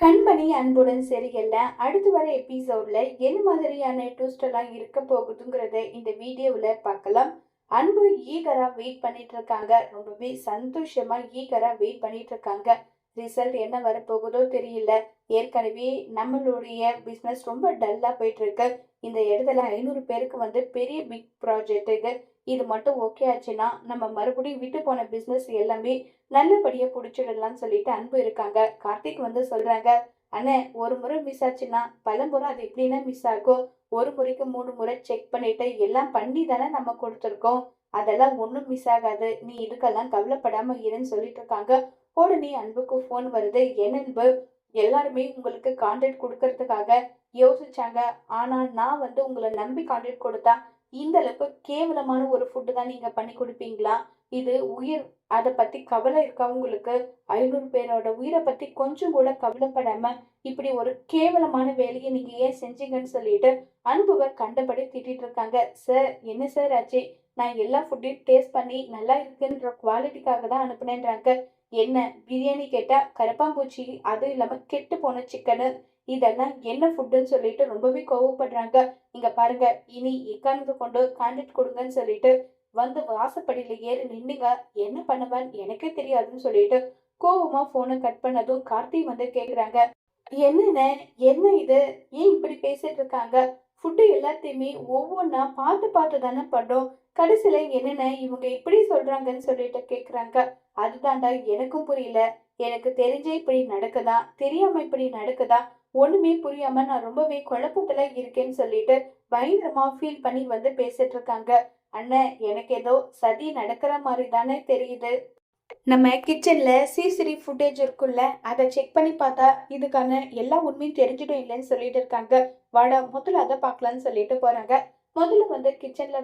கண்மணி அன்புடன் சரிகல்ல அடுத்து வர எபிசோட்ல என்ன மாதிரியான ட்விஸ்ட் எல்லாம் இருக்க போகுதுங்கிறத இந்த வீடியோல பார்க்கலாம். அன்பு ஈகரா வெயிட் பண்ணிட்டு இருக்காங்க. ரொம்பவே சந்தோஷமா ஈகரா வெயிட் பண்ணிட்டு இருக்காங்க. ரிசல்ட் என்ன வரப்போகுதோ தெரியல. ஏற்கனவே நம்மளுடைய பிசினஸ் ரொம்ப டல்லா போயிட்டு இருக்கு. இந்த இடத்துல 500 பேருக்கு பெரிய பிக் ப்ராஜெக்ட் இது மட்டும் ஓகே ஆச்சுன்னா நம்ம மறுபடியும் விட்டு போன பிசினஸ் எல்லாமே நல்லபடியா புடிச்சிடலாம்னு சொல்லிட்டு அன்பு இருக்காங்க. கார்த்திக் சொல்றாங்க, அண்ணே ஒரு முறை மிஸ் ஆச்சுன்னா பல முறை அது எப்படின்னா மிஸ் ஆகும். ஒரு முறைக்கு 3 முறை செக் பண்ணிட்டு எல்லாம் பண்ணி தானே நம்ம கொடுத்துருக்கோம். அதெல்லாம் ஒண்ணும் மிஸ் ஆகாது. நீ இதுக்கெல்லாம் கவலைப்படாம இருன்னு சொல்லிட்டு இருக்காங்க. உடனே அன்புக்கு போன் வருது. என்ன அன்பு, எல்லாருமே உங்களுக்கு கான்ட்ராக்ட் கொடுக்கறதுக்காக யோசிச்சாங்க. ஆனா நான் உங்களை நம்பி கான்ட்ராக்ட் கொடுத்தா இந்த அளவுக்கு கேவலமான ஒரு ஃபுட்டு தான் நீங்க பண்ணி கொடுப்பீங்களா? இது உயிர், அதை பத்தி கவலை இருக்கா உங்களுக்கு? 500 பேரோட உயிரை பத்தி கொஞ்சம் கூட கவலைப்படாம இப்படி ஒரு கேவலமான வேலையை நீங்க ஏன் செஞ்சீங்கன்னு சொல்லிட்டு அன்புவை கண்டபடி திட்டிட்டு இருக்காங்க. சார் என்ன சார் ஆச்சு? நான் எல்லா ஃபுட்டையும் டேஸ்ட் பண்ணி நல்லா இருக்குன்ற குவாலிட்டிக்காக தான் அனுப்புனேன்றாங்க. என்ன பிரியாணி கேட்டா கரப்பாம்பூச்சி, அதுவும் இல்லாம கெட்டு போன சிக்கனு, இதெல்லாம் என்ன ஃபுட்டுன்னு சொல்லிட்டு ரொம்பவே கோவப்படுறாங்க. இங்க பாருங்க, இனி எக்காரணத்தை கொண்டு கான்ட்ராக்ட் கொடுங்கன்னு சொல்லிட்டு வாசப்படியில ஏறி நின்னுங்க. என்ன பண்ணுவேன்னு எனக்கே தெரியாதுன்னு சொல்லிட்டு கோவமா போனை கட் பண்ணதும் கார்த்தி கேக்குறாங்க. என்னண்ணே, என்ன இது? ஏன் இப்படி பேசிட்டு இருக்காங்க? ஃபுட்டு எல்லாத்தையுமே ஒவ்வொன்றா பார்த்து பார்த்து தானே பண்றோம். கடைசியில என்னண்ணே இவங்க இப்படி சொல்றாங்கன்னு சொல்லிட்டு கேக்குறாங்க. அதுதான்டா எனக்கும் புரியல. எனக்கு தெரிஞ்சே இப்படி நடக்குதா, தெரியாம இப்படி நடக்குதா, ஒண்ணுமே புரியாம நான் ரொம்பவே குழப்பத்துல இருக்கேன்னு சொல்லிட்டு பயங்கரமா ஃபீல் பண்ணி பேசிட்டு இருக்காங்க. அண்ணன், எனக்கு ஏதோ சதி நடக்கிற மாதிரி தானே தெரியுது. நம்ம கிச்சன்ல சிசிடிவி ஃபுட்டேஜ் இருக்குல்ல, அதை செக் பண்ணி பார்த்தா இதுக்கான எல்லா உண்மையும் தெரிஞ்சிடும் இல்லைன்னு சொல்லிட்டு இருக்காங்க. வாடா முதல்ல அதை பார்க்கலான்னு சொல்லிட்டு போறாங்க. முதல்ல கிச்சன்ல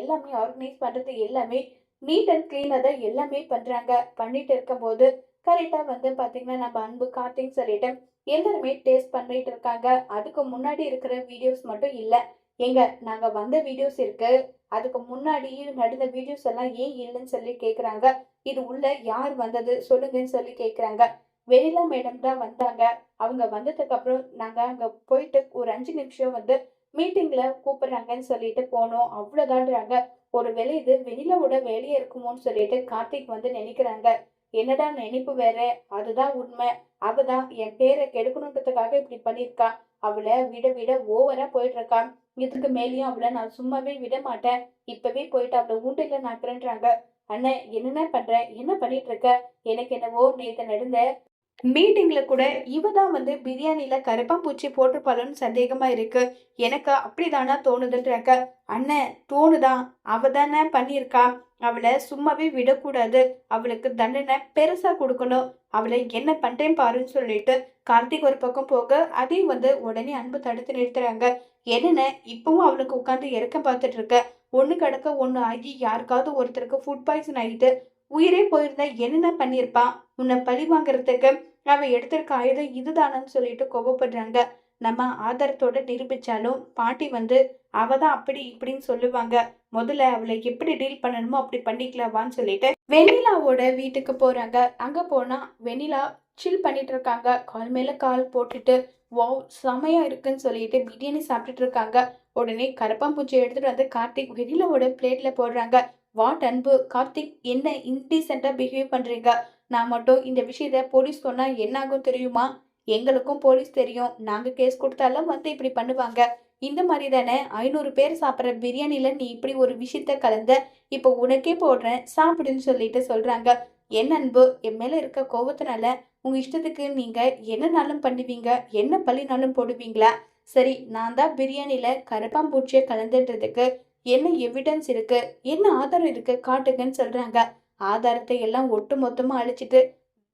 எல்லாமே ஆர்கனைஸ் பண்றது எல்லாமே நீட் அண்ட் கிளீன் அதை எல்லாமே பண்றாங்க. பண்ணிட்டு இருக்கும்போது கரெக்டா பாத்தீங்கன்னா நம்ம அன்பு கார்த்திக் சொல்லிட்டு எல்லாருமே டேஸ்ட் பண்ணிட்டு இருக்காங்க. அதுக்கு முன்னாடி இருக்கிற வீடியோஸ் மட்டும் இல்ல, எங்க நாங்க வந்த வீடியோஸ் இருக்கு. அதுக்கு முன்னாடி நடந்த வீடியோஸ் எல்லாம் ஏன் இல்லைன்னு சொல்லி கேக்குறாங்க. இது உள்ள யார் வந்தது சொல்லுங்கன்னு சொல்லி கேக்குறாங்க. வெனிலா மேடம் தான் வந்தாங்க. அவங்க வந்ததுக்கு அப்புறம் நாங்க அங்க போயிட்டு ஒரு 5 நிமிஷம் மீட்டிங்ல கூப்பிடுறாங்கன்னு சொல்லிட்டு போனோம். அவ்வளவுதான்றாங்க. ஒரு வேளை இது வெனிலாவோட வேலையா இருக்குமோன்னு சொல்லிட்டு கார்த்திக் நினைக்கிறாங்க. என்னடா நினைப்பு வேற, அதுதான் உண்மை. அவதான் என் பேரை கெடுக்கணுன்றதுக்காக இப்படி பண்ணிருக்கா. அவளை விட விட ஓவரா போயிட்டு இருக்கா. இதுக்கு மேலேயும் அவளை நான் சும்மாவே விட மாட்டேன். இப்பவே போயிட்டு அவளை ஊண்டில நாக்குறேன்றாங்க. அண்ணன், என்னென்ன பண்ற, என்ன பண்ணிட்டு இருக்க? எனக்கு என்னவோ நேத்து நடந்த மீட்டிங்ல கூட இவ தான் பிரியாணில கரப்பாம்பூச்சி போட்டிருப்பாளோன்னு சந்தேகமா இருக்கு. எனக்கு அப்படிதானா தோணுதுன்றாங்க. அண்ணன், தோணுதான், அவ தானே பண்ணியிருக்கா. அவளை சும்மாவே விடக்கூடாது. அவளுக்கு தண்டனை பெருசா கொடுக்கணும். அவளை என்ன பண்றேன் பாருன்னு சொல்லிட்டு கார்த்திக் ஒரு பக்கம் போக அதையும் உடனே அன்பு தடுத்து நிறுத்துறாங்க. என்னென்ன இப்பவும் அவளுக்கு உட்காந்து இறக்கம் பார்த்துட்டு இருக்க? ஒண்ணு கிடக்க ஒண்ணு ஆகி யாருக்காவது ஒருத்தருக்கு ஃபுட் பாய்சன் ஆகிட்டு உயிரே போயிருந்தா என்னென்ன பண்ணியிருப்பா? உன்னை பழி வாங்குறதுக்கு அவ எடுத்திருக்க ஆயுதம் இதுதானன்னு சொல்லிட்டு கோவப்படுறாங்க. நம்ம ஆதாரத்தோட நிரூபிச்சாலும் பாட்டி அவதான் அப்படி இப்படின்னு சொல்லுவாங்க. முதல்ல அவளை எப்படி டீல் பண்ணணுமோ அப்படி பண்ணிக்கலாவான்னு சொல்லிட்டு வெண்ணிலாவோட வீட்டுக்கு போறாங்க. அங்க போனா வெண்ணிலா சில் பண்ணிட்டு இருக்காங்க. கால் மேல கால் போட்டுட்டு வாவ் செமையா இருக்குன்னு சொல்லிட்டு பிரியாணி சாப்பிட்டுட்டு இருக்காங்க. உடனே கரப்பாம்பூச்சி எடுத்துட்டு கார்த்திக் வெண்ணிலாவோட பிளேட்ல போடுறாங்க. வாட் அன்பு, கார்த்திக் என்ன இன்டீசென்ட்டா பிஹேவ் பண்றீங்க? நான் மட்டும் இந்த விஷயத்த போலீஸ் சொன்னா என்ன ஆகும் தெரியுமா? எங்களுக்கும் போலீஸ் தெரியும். நாங்க கேஸ் கொடுத்தாலும் இப்படி பண்ணுவாங்க. இந்த மாதிரி தானே 500 பேர் சாப்பிட்ற பிரியாணில நீ இப்படி ஒரு விஷயத்த கலந்த. இப்போ உனக்கே போடுறேன் சாப்பிடுன்னு சொல்லிட்டு சொல்றாங்க. என்ன அன்பு, என் மேல இருக்க கோவத்தினால உங்க இஷ்டத்துக்கு நீங்க என்னனாலும் பண்ணுவீங்க, என்ன பழினாலும் போடுவீங்களா? சரி, நான் தான் பிரியாணில கரப்பாம்பூச்சியை கலந்துன்றதுக்கு என்ன எவிடன்ஸ் இருக்கு, என்ன ஆதாரம் இருக்கு காட்டுங்கன்னு சொல்றாங்க. ஆதாரத்தை எல்லாம் ஒட்டு மொத்தமா அழிச்சிட்டு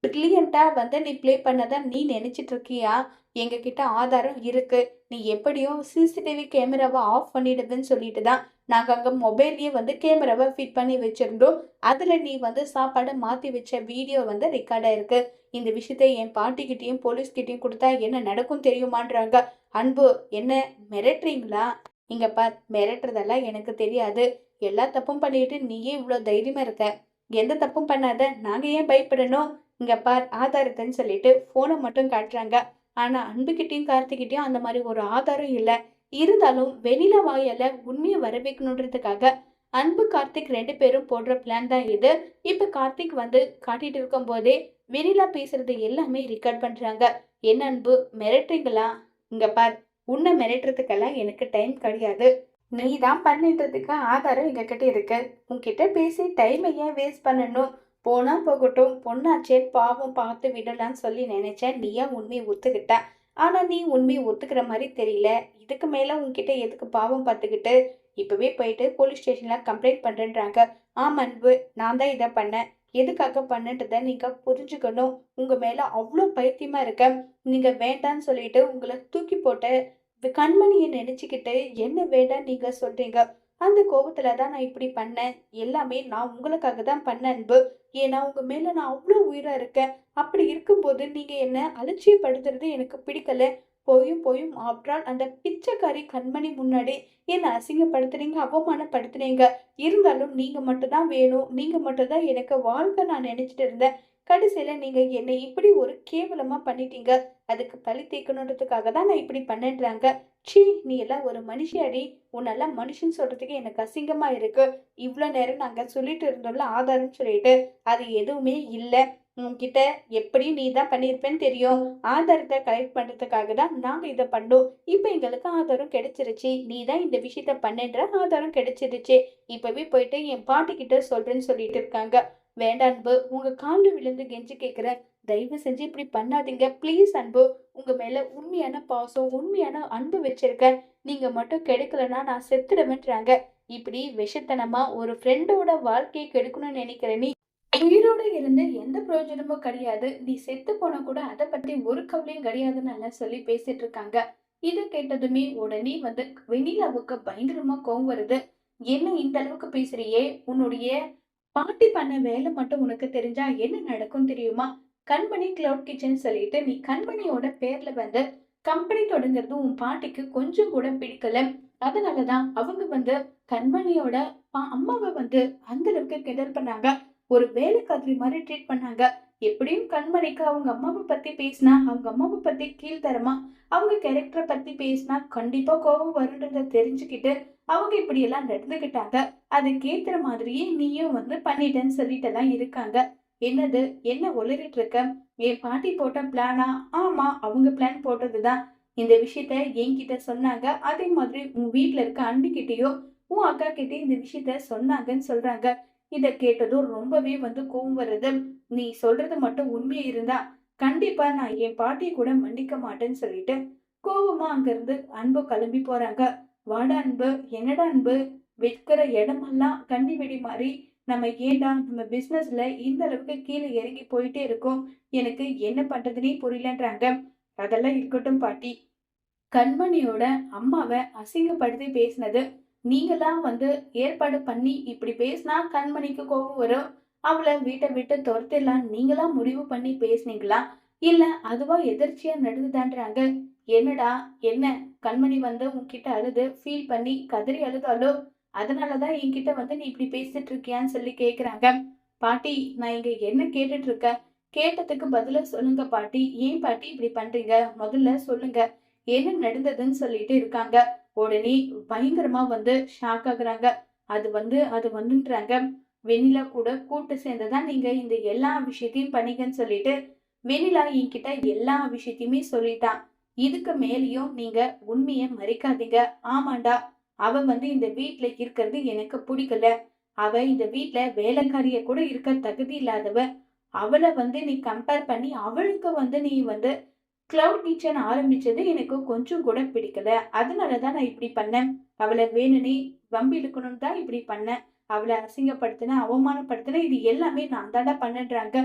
பிரில்லியண்டா நீ ப்ளே பண்ணதான் நீ நினைச்சிட்டு இருக்கியா? எங்க கிட்ட ஆதாரம் இருக்கு. நீ எப்படியும் சிசிடிவி கேமராவை ஆஃப் பண்ணிடுதுன்னு சொல்லிட்டு தான் நாங்க அங்க மொபைல்லயே கேமராவை ஃபிட் பண்ணி வச்சிருந்தோம். அதுல நீ சாப்பாடை மாத்தி வச்ச வீடியோ ரெக்கார்ட் ஆயிருக்கு. இந்த விஷயத்தை என் பாட்டிக்கிட்டையும் போலீஸ்கிட்டையும் கொடுத்தா என்ன நடக்கும் தெரியுமான்றாங்க. அன்பு, என்ன மிரட்டுறீங்களா? இங்க பார், மிரட்டுறதெல்லாம் எனக்கு தெரியாது. எல்லா தப்பும் பண்ணிட்டு நீயே இவ்வளவு தைரியமா இருக்க. எந்த தப்பும் பண்ணாத நாங்க ஏன் பயப்படணும்? இங்க பார் ஆதாரத்தைன்னு சொல்லிட்டு போனை மட்டும் காட்டுறாங்க. ஆனா அன்புகிட்டயும் கார்த்திகிட்டயும் அந்த மாதிரி ஒரு ஆதாரம் இல்ல. இருந்தாலும் வெளியில வாயால உண்மையை வர வைக்கணுன்றதுக்காக அன்பு கார்த்திக் 2 பேரும் போடுற பிளான் தான் இது. இப்ப கார்த்திக் வந்து காட்டிட்டு இருக்கும் போதே வெண்ணிலா பேசுறது எல்லாமே ரெக்கார்ட் பண்றாங்க. என்ன அன்பு, மிரட்டுறீங்களா? இங்க பார், உன்னை மிரட்டுறதுக்கெல்லாம் எனக்கு டைம் கிடையாது. நீ தான் பண்ணின்றதுக்கு ஆதாரம் எங்ககிட்ட இருக்கு. உன்கிட்ட பேசி டைமை ஏன் வேஸ்ட் பண்ணணும்? போனா போகட்டும், பொண்ணாச்சே பாவம் பார்த்து விடலான்னு சொல்லி நினைச்சேன். நீயா உண்மையை ஒத்துக்கிட்ட. ஆனா நீ உண்மையை ஒத்துக்கிற மாதிரி தெரியல. இதுக்கு மேல உன்கிட்ட எதுக்கு பாவம் பார்த்துக்கிட்டு? இப்பவே போயிட்டு போலீஸ் ஸ்டேஷன்ல கம்ப்ளைண்ட் பண்றேன்றாங்க. ஆமா அன்பு, நான் தான் இதை பண்ணேன். எதுக்காக பண்ணன்றத நீங்க புரிஞ்சுக்கணும். உங்க மேல அவ்வளோ பைத்தியமா இருக்க. நீங்க வேண்டான்னு சொல்லிட்டு உங்களை தூக்கி போட்ட கண்மணியை நினைச்சுக்கிட்டு என்ன வேண்டாம் நீங்க சொல்றீங்க. அந்த கோபத்துல தான் நான் இப்படி பண்ணேன். எல்லாமே நான் உங்களுக்காக தான் பண்ணேன் அன்பு. ஏன்னா உங்க மேல நான் அவ்வளோ உயிரா இருக்கேன். அப்படி இருக்கும்போது நீங்க என்ன அலட்சியப்படுத்துறது எனக்கு பிடிக்கல. போயும் போயும் ஆப்டால் அந்த பிச்சைக்காரி கண்மணி முன்னாடி என்ன அசிங்கப்படுத்துறீங்க, அவமானப்படுத்துறீங்க. இருந்தாலும் நீங்க மட்டும் தான் வேணும். நீங்க மட்டும் தான் எனக்கு வாழ்க்கை நான் நினைச்சிட்டு இருந்தேன். கடைசியில நீங்க என்னை இப்படி ஒரு கேவலமா பண்ணிட்டீங்க. அதுக்கு பழி தீர்க்கணுன்றதுக்காக தான் நான் இப்படி பண்ணேன்றாங்க. ச்சீ, நீ எல்லாம் ஒரு மனுஷியாடி. உன்னெல்லாம் மனுஷன் சொல்றதுக்கு எனக்கு அசிங்கமா இருக்கு. இவ்வளோ நேரம் நாங்க சொல்லிட்டு இருந்தோம்ல ஆதாரம்னு சொல்லிட்டு, அது எதுவுமே இல்ல. உன்கிட்ட எப்படியும் நீ தான் பண்ணியிருப்பேன்னு தெரியும். ஆதாரத்தை கலெக்ட் பண்றதுக்காக தான் நாங்க இதை பண்ணோம். இப்ப எங்களுக்கு ஆதாரம் கிடைச்சிருச்சு. நீ தான் இந்த விஷயத்த பண்ணேன்ற ஆதாரம் கிடைச்சிருச்சு. இப்பவே போயிட்டு என் பாட்டி கிட்ட சொல்றேன்னு சொல்லிட்டு இருக்காங்க. வேண்டாம் அன்பு, உங்க காலில் விழுந்து கெஞ்சி கேட்கிறேன். தயவு செஞ்சு இப்படி பண்ணாதீங்க ப்ளீஸ் அன்பு. உங்க மேல உண்மையான பாசம், உண்மையான அன்பு வச்சிருக்கேன். நீங்க மட்டும் கிடைக்கலன்னா நான் செத்துடுவேன்றாங்க. இப்படி விஷத்தனமா ஒரு ஃப்ரெண்டோட வாழ்க்கையை கெடுக்கணும்னு நினைக்கிற நீ உயிரோட இருந்து எந்த பிரயோஜனமும் கிடையாது. நீ செத்து போனா கூட அதை பத்தி ஒரு கவலையும் கிடையாதுன்னு எல்லாம் சொல்லி பேசிட்டு இருக்காங்க. இதை கேட்டதுமே உடனே வந்து வெண்ணிலாவுக்கு பயங்கரமா கோவம் வருது. என்ன இந்த அளவுக்கு பேசுறியே? உன்னுடைய பாட்டி பண்ண வேலை மட்டும் உனக்கு தெரிஞ்சா என்ன நடக்கும் தெரியுமா? கண்மணி கிளவுட் கிச்சன் சொல்லிட்டு நீ கண்மணியோட பேர்ல வந்து கம்பெனி தொடங்குறது உன் பாட்டிக்கு கொஞ்சம் கூட பிடிக்கல. அதனாலதான் அவங்க வந்து கண்மணியோட அம்மாவை வந்து அந்த அளவுக்கு கிண்டல் பண்ணாங்க. ஒரு வேலைக்காரி மாதிரி ட்ரீட் பண்ணாங்க. எப்படியும் கண்மணிக்கு அவங்க அம்மாவை பத்தி பேசினா, அவங்க அம்மாவை பத்தி கீழ்த்தரமா அவங்க கேரக்டரை பத்தி பேசினா கண்டிப்பா கோபம் வருன்றத தெரிஞ்சுக்கிட்டு அவங்க இப்படி எல்லாம் நடந்துகிட்டாங்க. அதுக்கேத்துற மாதிரியே நீயும் வந்து பண்ணிட்டேன்னு சொல்லிட்டு எல்லாம் இருக்காங்க. என்னது, என்ன உளறிட்டு இருக்க? என் பாட்டி போட்ட பிளானா? ஆமா, அவங்க பிளான் போட்டதுதான். இந்த விஷயத்த என்கிட்ட சொன்னாங்க. அதே மாதிரி உன் வீட்டுல இருக்க அண்ணிக்கிட்டயோ உன் அக்கா கிட்டயும் இந்த விஷயத்த சொன்னாங்கன்னு சொல்றாங்க. இத கேட்டதும் ரொம்பவே வந்து கோவம் வருது. நீ சொல்றது மட்டும் உண்மையா இருந்தா கண்டிப்பா நான் என் பாட்டியை கூட மன்னிக்க மாட்டேன்னு சொல்லிட்டு கோவமா அங்கிருந்து அன்பு கிளம்பி போறாங்க. வாடா அன்பு, என்னடா அன்பு, வைக்கிற இடமெல்லாம் கண்ணி வெடி மாதிரி நம்ம ஏண்டா நம்ம பிசினஸ்ல இந்த அளவுக்கு கீழே இறங்கி போயிட்டே இருக்கோம். எனக்கு என்ன பண்றதுனே புரியலன்றாங்க. அதெல்லாம் இருக்கட்டும் பாட்டி. கண்மணியோட அம்மாவை அசிங்கப்படுத்தி பேசினது நீங்களாம் வந்து ஏற்பாடு பண்ணி இப்படி பேசினா கண்மணிக்கு கோபம் வரும். அவளை வீட்டை விட்டு துரத்திடலாம் நீங்களா முடிவு பண்ணி பேசுனீங்களா? இல்ல அதுவா எதிர்ச்சியா நடந்துதான்றாங்க. என்னடா, என்ன கண்மணி வந்து உன்கிட்ட அழுது ஃபீல் பண்ணி கதறி அழுதாலோ? அதனாலதான் என்கிட்ட வந்து நீ இப்படி பேசிட்டு இருக்கியான்னு சொல்லி கேக்குறாங்க. பாட்டி, நான் இங்க என்ன கேட்டுட்டு இருக்கேன்? கேட்டதுக்கு பதில சொல்லுங்க பாட்டி. ஏன் பாட்டி இப்படி பண்றீங்க? முதல்ல சொல்லுங்க. என்ன நடந்ததுன்னு சொல்லிட்டு இருக்காங்க. உடனே பயங்கரமா வந்து ஷாக் ஆகுறாங்க. அது வந்துன்றாங்க. வெண்ணிலா கூட கூட்டு சேர்ந்துதான் நீங்க இந்த எல்லா விஷயத்தையும் பண்ணீங்கன்னு சொல்லிட்டு வெண்ணிலா என்கிட்ட எல்லா விஷயத்தையுமே சொல்லிட்டான். இதுக்கு மேலேயும் நீங்க உண்மையை மறைக்காதீங்க. ஆமாண்டா, அவ வந்து இந்த வீட்டுல இருக்கிறது எனக்கு பிடிக்கல. அவ இந்த வீட்டுல வேலைக்காரிய கூட இருக்க தகுதி இல்லாதவ. அவளை வந்து நீ கம்பேர் பண்ணி அவளுக்கு வந்து நீ வந்து கிளவுட் கிச்சன் ஆரம்பிச்சது எனக்கு கொஞ்சம் கூட பிடிக்கல. அதனாலதான் நான் இப்படி பண்ணேன். அவளை வேணுனே வம்பி இழுக்கணும்னு தான் இப்படி பண்ணேன். அவளை அசிங்கப்படுத்தின, அவமானப்படுத்தின, இது எல்லாமே நான் தாண்டா பண்ணேன்றாங்க.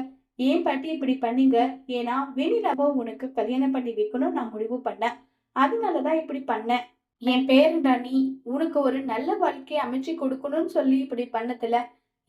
ஏன் பாட்டி இப்படி பண்ணீங்க? ஏன்னா வெண்ணிலாவை உனக்கு கல்யாணம் பண்ணி வைக்கணும் நான் முடிவு பண்ணேன். அதனாலதான் இப்படி பண்ணேன். என் பேருண்டா நீ. உனக்கு ஒரு நல்ல வாழ்க்கையை அமைச்சு கொடுக்கணும்னு சொல்லி இப்படி பண்ணதுல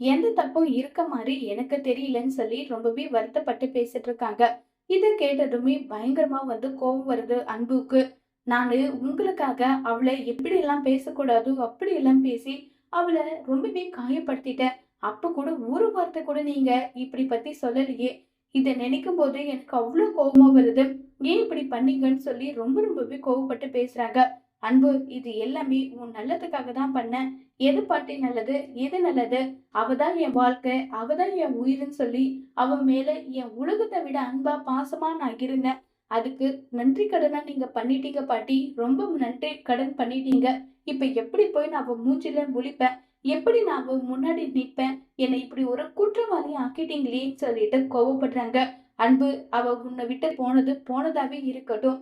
எந்த தப்பும் இருக்க மாதிரி எனக்கு தெரியலன்னு சொல்லி ரொம்பவே வருத்தப்பட்டு பேசிட்டு இருக்காங்க. இத கேட்டதுமே பயங்கரமா வந்து கோவம் வருது அன்புக்கு. நானு உங்களுக்காக அவளை எப்படி எல்லாம் பேசக்கூடாது அப்படி எல்லாம் பேசி அவளை ரொம்பவே காயப்படுத்திட்டேன். அப்ப கூட ஒரு வார்த்தை கூட நீங்க இப்படி பத்தி சொல்லலையே. இதை நினைக்கும் போது எனக்கு அவ்வளோ கோபமா வருது. ஏன் இப்படி பண்ணீங்கன்னு சொல்லி ரொம்பவே கோவப்பட்டு பேசுறாங்க. அன்பு, இது எல்லாமே உன் நல்லதுக்காக தான் பண்ணேன். எது பாட்டி நல்லது, எது நல்லது? அவ தான் என் வாழ்க்கை, அவ தான் என் உயிருன்னு சொல்லி அவ மேல என் உலகத்தை விட அன்பா பாசமா நான் இருந்தேன். அதுக்கு நன்றி கடனா நீங்க பண்ணிட்டீங்க பாட்டி. ரொம்ப நன்றி கடன் பண்ணிட்டீங்க. இப்ப எப்படி போய் நான் அவ மூஞ்சில முழிப்பேன்? எப்படி நான் அவ முன்னாடி நிப்பேன்? என்னை இப்படி ஒரு குற்றவாளி ஆக்கிட்டீங்களேன்னு சொல்லிட்டு கோவப்படுறாங்க. அன்பு, அவ உன்னை விட்டு போனது போனதாவே இருக்கட்டும்.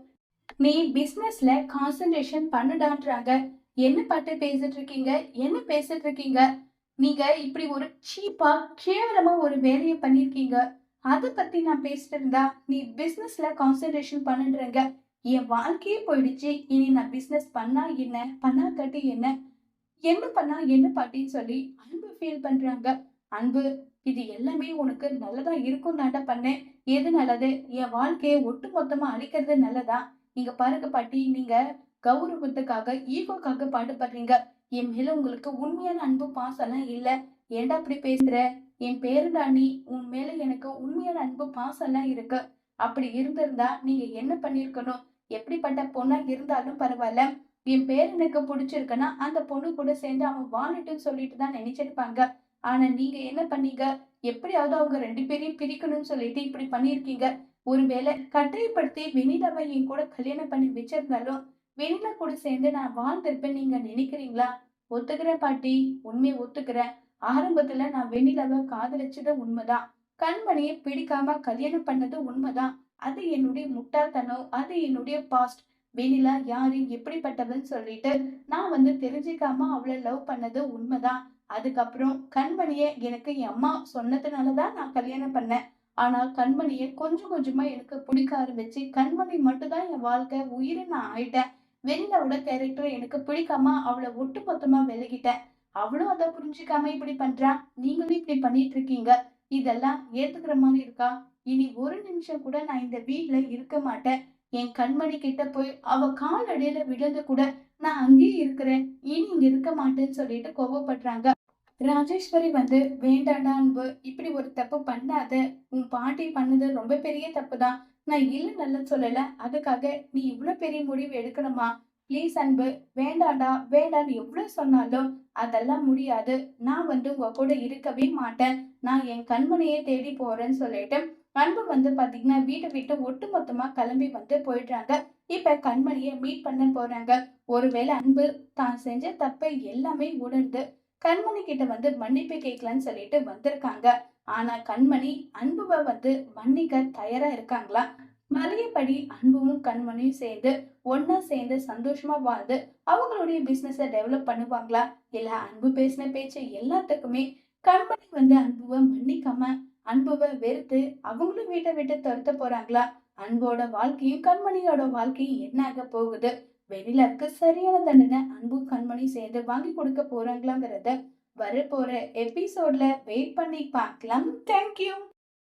நீ பிசினஸ்ல கான்சென்ட்ரேஷன் பண்ணுடான்றாங்க. என்ன பாட்டு பேசிட்டு இருக்கீங்க? என்ன பேசிட்டு இருக்கீங்க? நீங்க இப்படி ஒரு சீப்பா கேவலமா ஒரு வேலைய பண்ணிருக்கீங்க. அத பத்தி நான் பேசிட்டு இருந்தா நீ பிசினஸ்ல கான்சென்ட்ரேஷன் பண்ணுன்றங்க. என் வாழ்க்கையே போயிடுச்சு. இனி நான் பிசினஸ் பண்ணா என்ன, பண்ணாக்காட்டி என்ன? என்ன பண்ணா என்ன பாட்டின்னு சொல்லி அன்பு ஃபீல் பண்றாங்க. அன்பு, இது எல்லாமே உனக்கு நல்லதா இருக்கும் தாண்டா பண்ணேன். எது நல்லது? என் வாழ்க்கையை ஒட்டு மொத்தமா அழிக்கிறது நல்லதா? நீங்க பாருங்க பாட்டி, நீங்க கௌரவத்துக்காக ஈகோக்காக பாடுபடுறீங்க. என் மேல உங்களுக்கு உண்மையான அன்பு பாசம்லாம் இல்ல. ஏன்டா அப்படி பேசுற? என் பேருடா நீ. உன் மேல எனக்கு உண்மையான அன்பு பாசம்லாம் இருக்கு. அப்படி இருந்திருந்தா நீங்க என்ன பண்ணிருக்கணும்? எப்படிப்பட்ட பொண்ணா இருந்தாலும் பரவாயில்ல, என் பேரனுக்கு புடிச்சிருக்குன்னா அந்த பொண்ணு கூட சேர்ந்து அவன் வாழட்டும்னு சொல்லிட்டு தான் நினைச்சிருப்பாங்க. ஆனா நீங்க என்ன பண்ணீங்க? எப்படியாவது அவங்க 2 பேரையும் பிரிக்கணும்னு சொல்லிட்டு இப்படி பண்ணியிருக்கீங்க. ஒருவேளை கட்டாயப்படுத்தி வெண்ணிலாவை என் கூட கல்யாணம் பண்ணி வச்சிருந்தாலும், வெண்ணிலா கூட சேர்ந்து நான் வாழ்ந்திருப்பேன்னு நீங்க நினைக்கிறீங்களா? ஒத்துக்கிறேன் பாட்டி, உண்மையை ஒத்துக்கிறேன். ஆரம்பத்துல நான் வெண்ணிலாவை காதலிச்சது உண்மைதான். கண்மணியை பிடிக்காம கல்யாணம் பண்ணது உண்மைதான். அது என்னுடைய முட்டாள்தனம், அது என்னுடைய பாஸ்ட். வெண்ணிலா யாரு, எப்படிப்பட்டவன்னு சொல்லிட்டு நான் தெரிஞ்சுக்காம அவளை லவ் பண்ணது உண்மைதான். அதுக்கப்புறம் கண்மணிய எனக்கு என் அம்மா சொன்னதுனாலதான் நான் கல்யாணம் பண்ணேன். ஆனா கண்மணிய கொஞ்சம் கொஞ்சமா எனக்கு பிடிக்க ஆரம்பிச்சு, கண்மணி மட்டும்தான் என் வாழ்க்கை, உயிரை நான் ஆயிட்டேன். வெண்ணிலாவோட கேரக்டர் எனக்கு பிடிக்காம அவளை ஒட்டு மொத்தமா விலகிட்டேன். அவளும் அதை புரிஞ்சுக்காம இப்படி பண்றா. நீங்களும் இப்படி பண்ணிட்டு இருக்கீங்க. இதெல்லாம் ஏத்துக்கிற மாதிரி இருக்கா? இனி ஒரு நிமிஷம் கூட நான் இந்த வீட்ல இருக்க மாட்டேன். என் கண்மணி கிட்ட போய் அவ காலடியில விழுந்து கூட நான் அங்கேயே இருக்கிறேன். இனி இங்க இருக்க மாட்டேன்னு சொல்லிட்டு கோவப்படுறாங்க. ராஜேஸ்வரி வேண்டாண்டா அன்பு, இப்படி ஒரு தப்பு பண்ணாத. உன் பாட்டி பண்ணது ரொம்ப பெரிய தப்பு தான். நான் இல்ல நல்லா சொல்லல. அதுக்காக நீ இவ்வளவு பெரிய முடிவு எடுக்கணுமா? ப்ளீஸ் அன்பு, வேண்டாண்டா வேண்டான்னு எவ்வளவு சொன்னாலும் அதெல்லாம் முடியாது. நான் உங்க கூட இருக்கவே மாட்டேன். நான் என் கண்மணியை தேடி போறேன்னு சொல்லிட்டு அன்பு பாத்தீங்கன்னா வீட்டை விட்டு ஒட்டு மொத்தமா கிளம்பி போயிடுறாங்க. இப்ப கண்மணியை மீட் பண்ண போறாங்க. ஒருவேளை அன்பு தான் செஞ்ச தப்பை எல்லாமே உணர்ந்து கண்மணி கிட்ட மன்னிப்பு கேட்கலான்னு சொல்லிட்டு வந்திருக்காங்க. ஆனா கண்மணி அன்புவை மன்னிக்க தயாரா இருக்காங்களா? மலையபடி அன்பும் கண்மணியும் சேர்ந்து ஒன்னா சேர்ந்து சந்தோஷமா வாழ்ந்து அவங்களுடைய பிசினஸ டெவலப் பண்ணுவாங்களா? இல்ல அன்பு பேசின பேச்சு எல்லாத்துக்குமே கண்மணி அன்புவை மன்னிக்காம அன்புவை வெறுத்து அவங்களும் வீட்டை விட்டு துரத்த போறாங்களா? அன்போட வாழ்க்கையும் கண்மணியோட வாழ்க்கையும் என்ன ஆக போகுது? வெண்ணிலாவுக்கு சரியான தண்டனை அன்பு கண்மணி சேர்ந்து வாங்கி கொடுக்க போறாங்களாங்கிறத வரப்போற எபிசோட்ல வெயிட் பண்ணி பார்க்கலாம். தேங்க்யூ.